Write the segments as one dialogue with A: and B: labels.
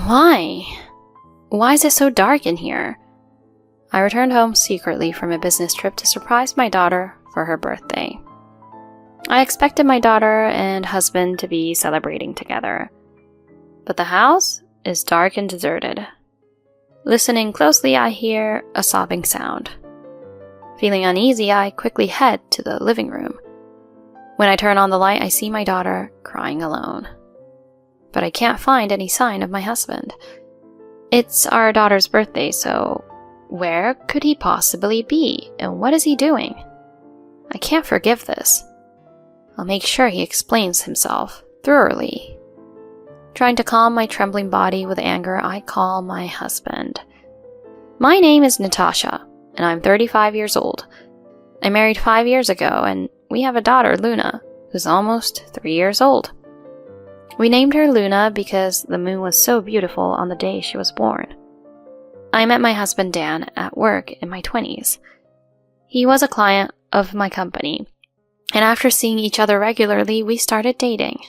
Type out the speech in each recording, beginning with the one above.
A: Why? Why is it so dark in here? I returned home secretly from a business trip to surprise my daughter for her birthday. I expected my daughter and husband to be celebrating together, but the house is dark and deserted. Listening closely, I hear a sobbing sound. Feeling uneasy, I quickly head to the living room. When I turn on the light, I see my daughter crying alone. But I can't find any sign of my husband. It's our daughter's birthday, so where could he possibly be, and what is he doing? I can't forgive this. I'll make sure he explains himself thoroughly. Trying to calm my trembling body with anger, I call my husband. My name is Natasha, and I'm 35 years old. I married 5 years ago, and we have a daughter, Luna, who's almost 3 years old. We named her Luna because the moon was so beautiful on the day she was born. I met my husband Dan at work in my 20s. He was a client of my company, and after seeing each other regularly, we started dating.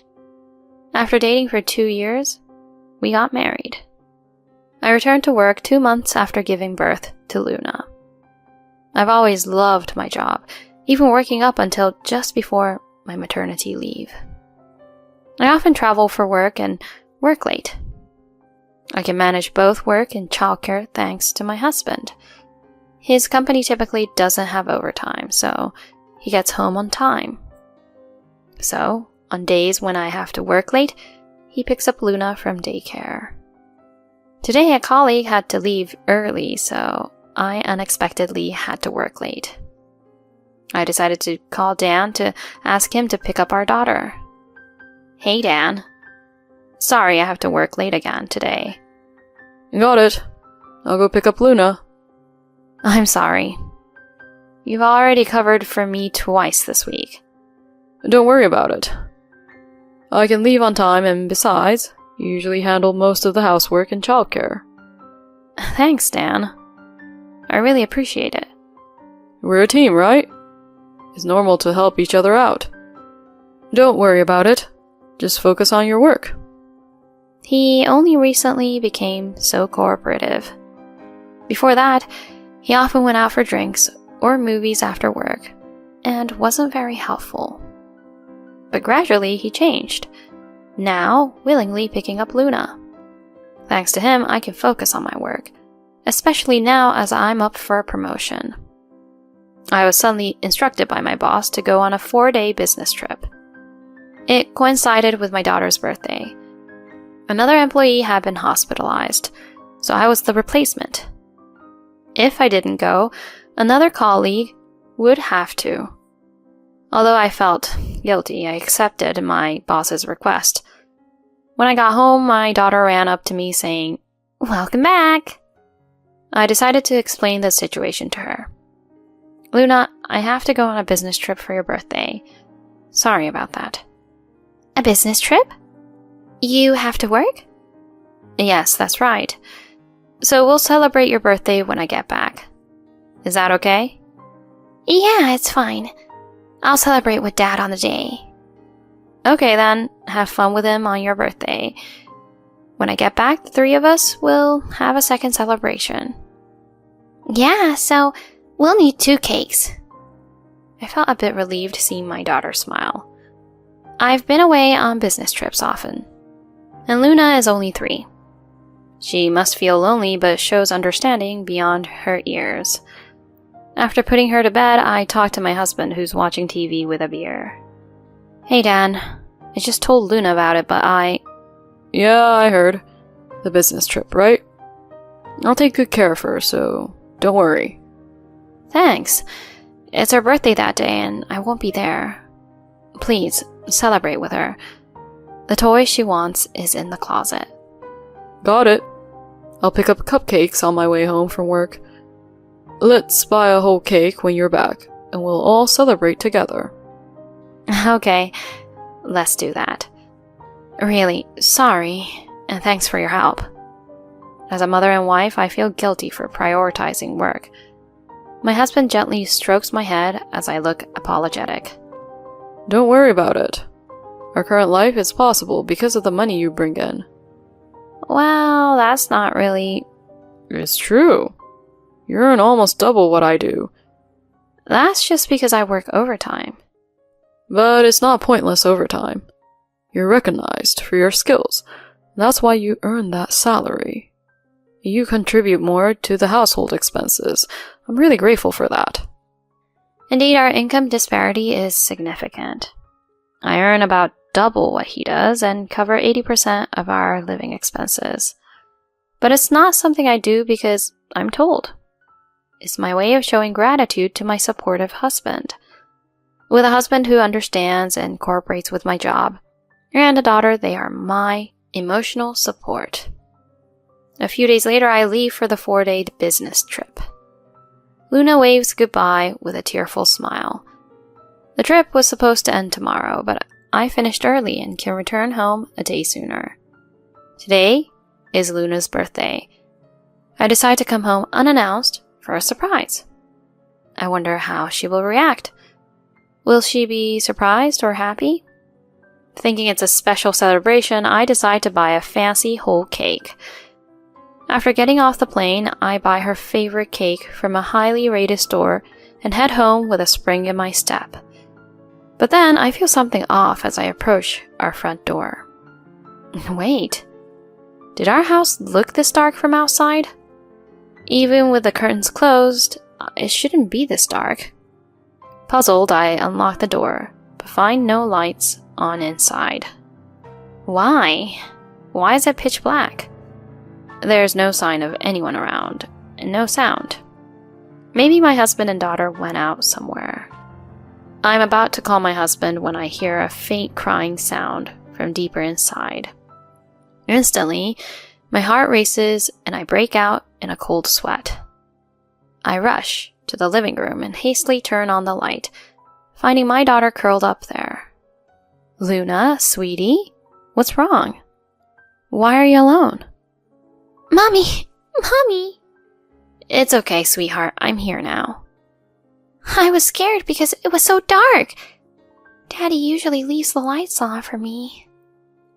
A: After dating for 2 years, we got married. I returned to work 2 months after giving birth to Luna. I've always loved my job, even working up until just before my maternity leave. I often travel for work and work late. I can manage both work and childcare thanks to my husband. His company typically doesn't have overtime, so he gets home on time. So, on days when I have to work late, he picks up Luna from daycare. Today, a colleague had to leave early, so I unexpectedly had to work late. I decided to call Dan to ask him to pick up our daughter. Hey, Dan. Sorry I have to work late again today.
B: Got it. I'll go pick up Luna.
A: I'm sorry. You've already covered for me twice this week.
B: Don't worry about it. I can leave on time, and besides, you usually handle most of the housework and childcare.
A: Thanks, Dan. I really appreciate it.
B: We're a team, right? It's normal to help each other out. Don't worry about it. Just focus on your work.
A: He only recently became so cooperative. Before that, he often went out for drinks or movies after work and wasn't very helpful. But gradually he changed, now willingly picking up Luna. Thanks to him, I can focus on my work, especially now as I'm up for a promotion. I was suddenly instructed by my boss to go on a 4-day business trip. It coincided with my daughter's birthday. Another employee had been hospitalized, so I was the replacement. If I didn't go, another colleague would have to. Although I felt guilty, I accepted my boss's request. When I got home, my daughter ran up to me saying, "Welcome back!" I decided to explain the situation to her. "Luna, I have to go on a business trip for your birthday. Sorry about that." "A business trip? You have to work?" "Yes, that's right. So we'll celebrate your birthday when I get back. Is that okay?" "Yeah, it's fine. I'll celebrate with Dad on the day." "Okay then, have fun with him on your birthday. When I get back, the 3 of us will have a second celebration." "Yeah, so we'll need 2 cakes. I felt a bit relieved seeing my daughter smile. I've been away on business trips often, and Luna is only 3. She must feel lonely but shows understanding beyond her ears. After putting her to bed, I talked to my husband who's watching TV with a beer. "Hey Dan, I just told Luna about it, but
B: Yeah, I heard. The business trip, right? I'll take good care of her, so don't worry."
A: "Thanks. It's her birthday that day and I won't be there. Please, celebrate with her. The toy she wants is in the closet."
B: Got it. I'll pick up cupcakes on my way home from work. Let's buy a whole cake when you're back, and we'll all celebrate together.
A: Okay, let's do that. Really, sorry, and thanks for your help. As a mother and wife, I feel guilty for prioritizing work. My husband gently strokes my head as I look apologetic.
B: Don't worry about it. Our current life is possible because of the money you bring in.
A: Well, that's not really...
B: It's true. You earn almost double what I do.
A: That's just because I work overtime.
B: But it's not pointless overtime. You're recognized for your skills. That's why you earn that salary. You contribute more to the household expenses. I'm really grateful for that.
A: Indeed, our income disparity is significant. I earn about double what he does and cover 80% of our living expenses. But it's not something I do because I'm told. It's my way of showing gratitude to my supportive husband. With a husband who understands and cooperates with my job, and a daughter, they are my emotional support. A few days later, I leave for the 4-day business trip. Luna waves goodbye with a tearful smile. The trip was supposed to end tomorrow, but I finished early and can return home a day sooner. Today is Luna's birthday. I decide to come home unannounced for a surprise. I wonder how she will react. Will she be surprised or happy? Thinking it's a special celebration, I decide to buy a fancy whole cake. After getting off the plane, I buy her favorite cake from a highly rated store and head home with a spring in my step. But then I feel something off as I approach our front door. Wait, did our house look this dark from outside? Even with the curtains closed, it shouldn't be this dark. Puzzled, I unlock the door, but find no lights on inside. Why? Why is it pitch black? There's no sign of anyone around, and no sound. Maybe my husband and daughter went out somewhere. I'm about to call my husband when I hear a faint crying sound from deeper inside. Instantly, my heart races and I break out in a cold sweat. I rush to the living room and hastily turn on the light, finding my daughter curled up there. Luna, sweetie, what's wrong? Why are you alone? Mommy! Mommy! It's okay, sweetheart. I'm here now. I was scared because it was so dark. Daddy usually leaves the lights on for me.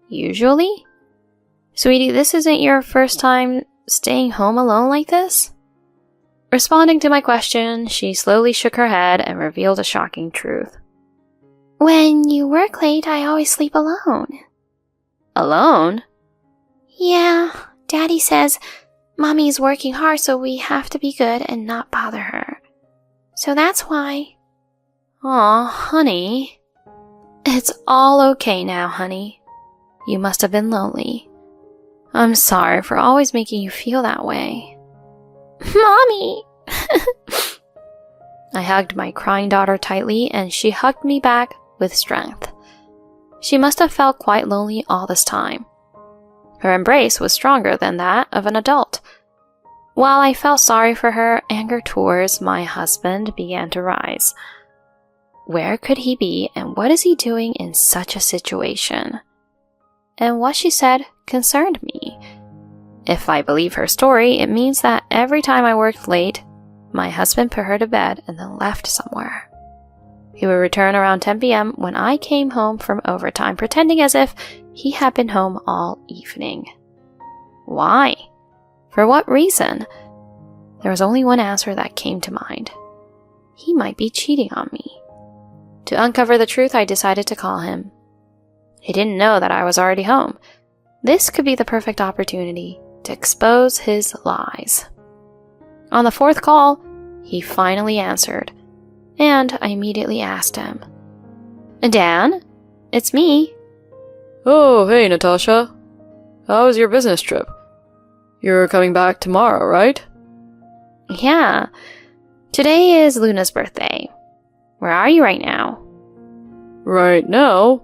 A: Usually? Sweetie, this isn't your first time staying home alone like this? Responding to my question, she slowly shook her head and revealed a shocking truth. When you work late, I always sleep alone. Alone? Yeah, Daddy says Mommy's working hard, so we have to be good and not bother her. So that's why. Aw, honey. It's all okay now, honey. You must have been lonely. I'm sorry for always making you feel that way. Mommy! I hugged my crying daughter tightly, and she hugged me back with strength. She must have felt quite lonely all this time. Her embrace was stronger than that of an adult. While I felt sorry for her, anger towards my husband began to rise. Where could he be, and what is he doing in such a situation? And what she said concerned me. If I believe her story, it means that every time I worked late, my husband put her to bed and then left somewhere. He would return around 10 p.m. when I came home from overtime, pretending as if he had been home all evening. Why? For what reason? There was only one answer that came to mind. He might be cheating on me. To uncover the truth, I decided to call him. He didn't know that I was already home. This could be the perfect opportunity to expose his lies. On the 4th call, he finally answered, and I immediately asked him, Dan, it's me.
B: Oh, hey, Natasha. How was your business trip? You're coming back tomorrow, right?
A: Yeah. Today is Luna's birthday. Where are you right now?
B: Right now?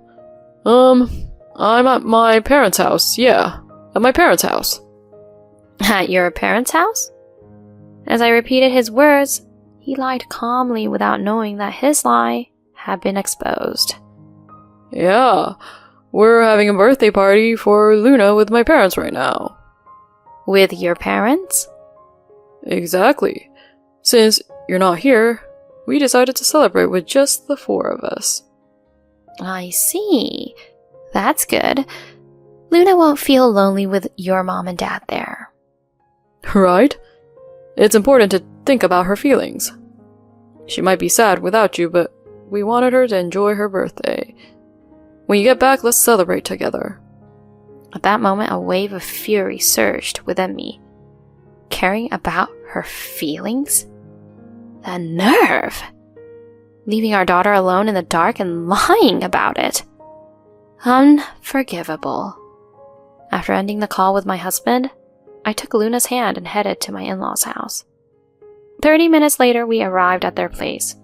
B: I'm at my parents' house. Yeah, at my parents' house.
A: At your parents' house? As I repeated his words, he lied calmly without knowing that his lie had been exposed.
B: Yeah, we're having a birthday party for Luna with my parents right now.
A: With your parents?
B: Exactly. Since you're not here, we decided to celebrate with just the 4 of us.
A: I see. That's good. Luna won't feel lonely with your mom and dad there.
B: Right? It's important to think about her feelings. She might be sad without you, but we wanted her to enjoy her birthday. When you get back, let's celebrate together.
A: At that moment, a wave of fury surged within me. Caring about her feelings? The nerve! Leaving our daughter alone in the dark and lying about it. Unforgivable. After ending the call with my husband, I took Luna's hand and headed to my in-laws' house. 30 minutes later, we arrived at their place.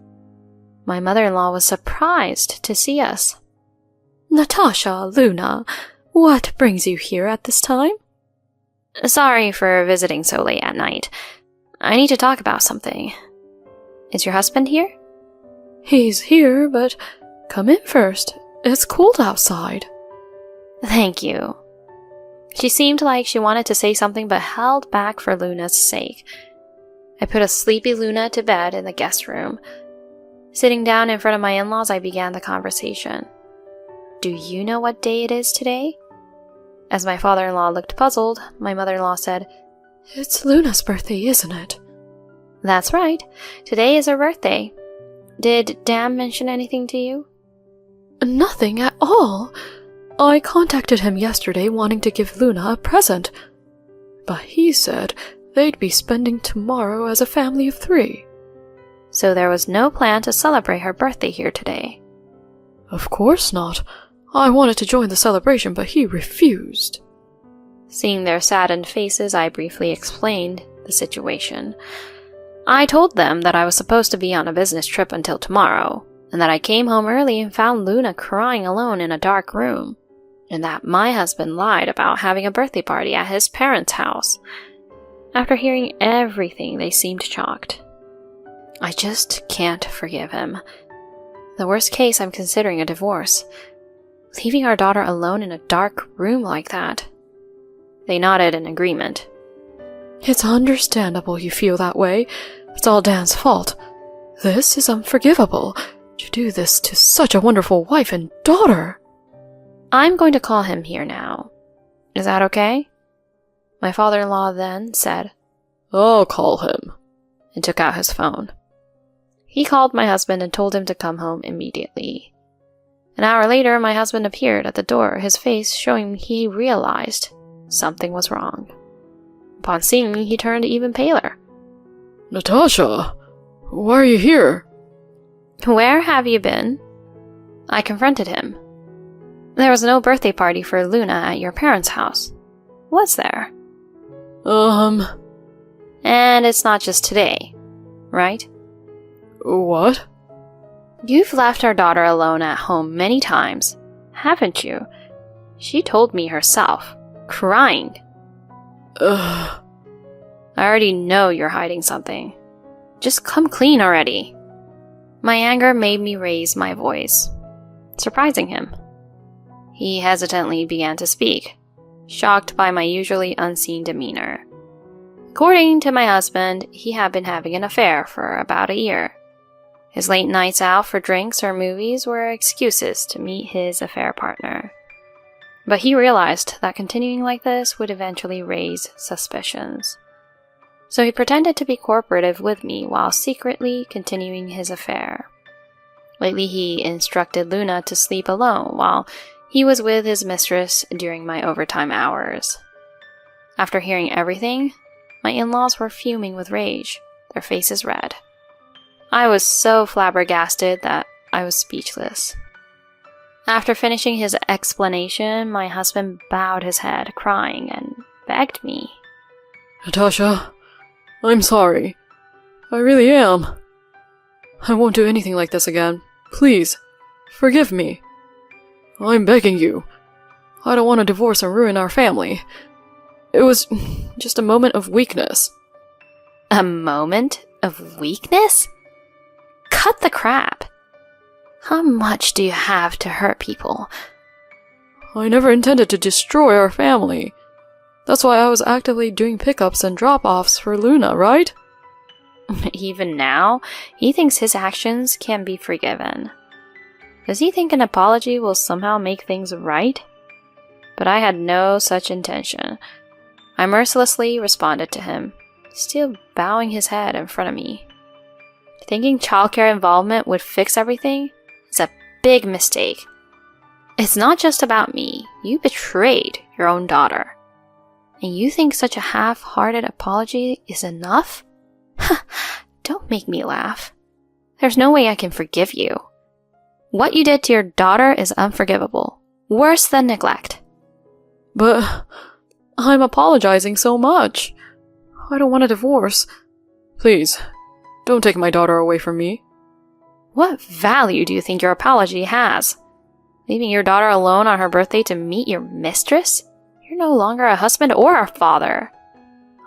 A: My mother-in-law was surprised to see us. Natasha, Luna, what brings you here at this time? Sorry for visiting so late at night. I need to talk about something. Is your husband here?
B: He's here, but come in first. It's cold outside.
A: Thank you. She seemed like she wanted to say something but held back for Luna's sake. I put a sleepy Luna to bed in the guest room. Sitting down in front of my in-laws, I began the conversation. Do you know what day it is today? As my father-in-law looked puzzled, my mother-in-law said,
B: It's Luna's birthday, isn't it?
A: That's right. Today is her birthday. Did Dan mention anything to you?
B: Nothing at all. I contacted him yesterday wanting to give Luna a present, but he said they'd be spending tomorrow as a family of 3.
A: So there was no plan to celebrate her birthday here today?
B: Of course not. I wanted to join the celebration, but he refused.
A: Seeing their saddened faces, I briefly explained the situation. I told them that I was supposed to be on a business trip until tomorrow, and that I came home early and found Luna crying alone in a dark room, and that my husband lied about having a birthday party at his parents' house. After hearing everything, they seemed shocked. I just can't forgive him. The worst case, I'm considering a divorce. Leaving our daughter alone in a dark room like that. They nodded in agreement.
B: It's understandable you feel that way. It's all Dan's fault. This is unforgivable. To do this to such a wonderful wife and daughter.
A: I'm going to call him here now. Is that okay? My father-in-law then said,
B: I'll call him,
A: and took out his phone. He called my husband and told him to come home immediately. An hour later, my husband appeared at the door, his face showing he realized something was wrong. Upon seeing me, he turned even paler.
B: Natasha, why are you here?
A: Where have you been? I confronted him. There was no birthday party for Luna at your parents' house. Was there? And it's not just today, right?
B: What?
A: You've left our daughter alone at home many times, haven't you? She told me herself, crying. I already know you're hiding something. Just come clean already. My anger made me raise my voice, surprising him. He hesitantly began to speak, shocked by my usually unseen demeanor. According to my husband, he had been having an affair for about a year. His late nights out for drinks or movies were excuses to meet his affair partner. But he realized that continuing like this would eventually raise suspicions. So he pretended to be cooperative with me while secretly continuing his affair. Lately, he instructed Luna to sleep alone while he was with his mistress during my overtime hours. After hearing everything, my in-laws were fuming with rage, their faces red. I was so flabbergasted that I was speechless. After finishing his explanation, my husband bowed his head, crying, and begged me.
B: Natasha, I'm sorry. I really am. I won't do anything like this again. Please, forgive me. I'm begging you. I don't want to divorce and ruin our family. It was just a moment of weakness.
A: A moment of weakness? Cut the crap. How much do you have to hurt people?
B: I never intended to destroy our family. That's why I was actively doing pickups and drop-offs for Luna, right?
A: Even now, he thinks his actions can be forgiven. Does he think an apology will somehow make things right? but I had no such intention. I mercilessly responded to him, still bowing his head in front of me. Thinking childcare involvement would fix everything is a big mistake. It's not just about me. You betrayed your own daughter. And you think such a half-hearted apology is enough? Don't make me laugh. There's no way I can forgive you. What you did to your daughter is unforgivable. Worse than neglect.
B: But I'm apologizing so much. I don't want a divorce. Please, don't take my daughter away from me.
A: What value do you think your apology has? Leaving your daughter alone on her birthday to meet your mistress? You're no longer a husband or a father.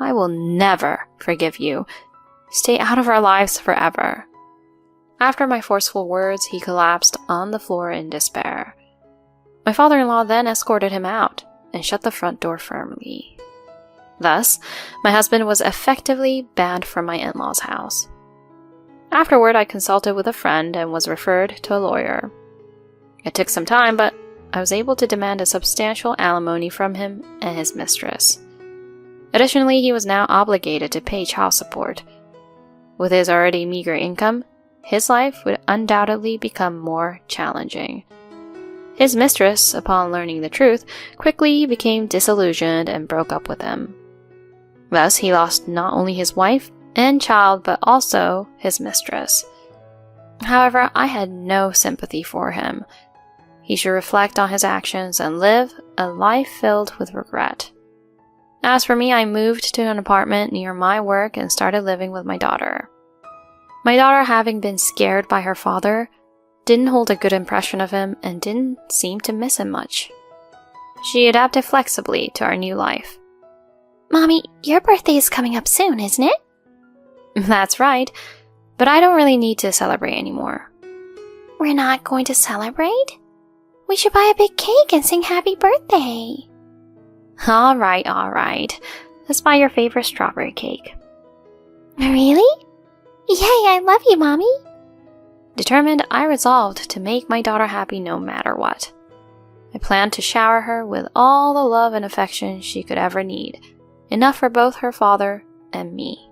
A: I will never forgive you. Stay out of our lives forever. After my forceful words, he collapsed on the floor in despair. My father-in-law then escorted him out and shut the front door firmly. Thus, my husband was effectively banned from my in-laws' house. Afterward, I consulted with a friend and was referred to a lawyer. It took some time, but I was able to demand a substantial alimony from him and his mistress. Additionally, he was now obligated to pay child support. With his already meager income, his life would undoubtedly become more challenging. His mistress, upon learning the truth, quickly became disillusioned and broke up with him. Thus, he lost not only his wife and child, but also his mistress. However, I had no sympathy for him. He should reflect on his actions and live a life filled with regret. As for me, I moved to an apartment near my work and started living with my daughter. My daughter, having been scared by her father, didn't hold a good impression of him and didn't seem to miss him much. She adapted flexibly to our new life.
C: Mommy, your birthday is coming up soon, isn't it?
A: That's right, but I don't really need to celebrate anymore.
C: We're not going to celebrate? We should buy a big cake and sing happy birthday.
A: All right. Let's buy your favorite strawberry cake.
C: Really? Yay, I love you, Mommy.
A: Determined, I resolved to make my daughter happy no matter what. I planned to shower her with all the love and affection she could ever need, enough for both her father and me.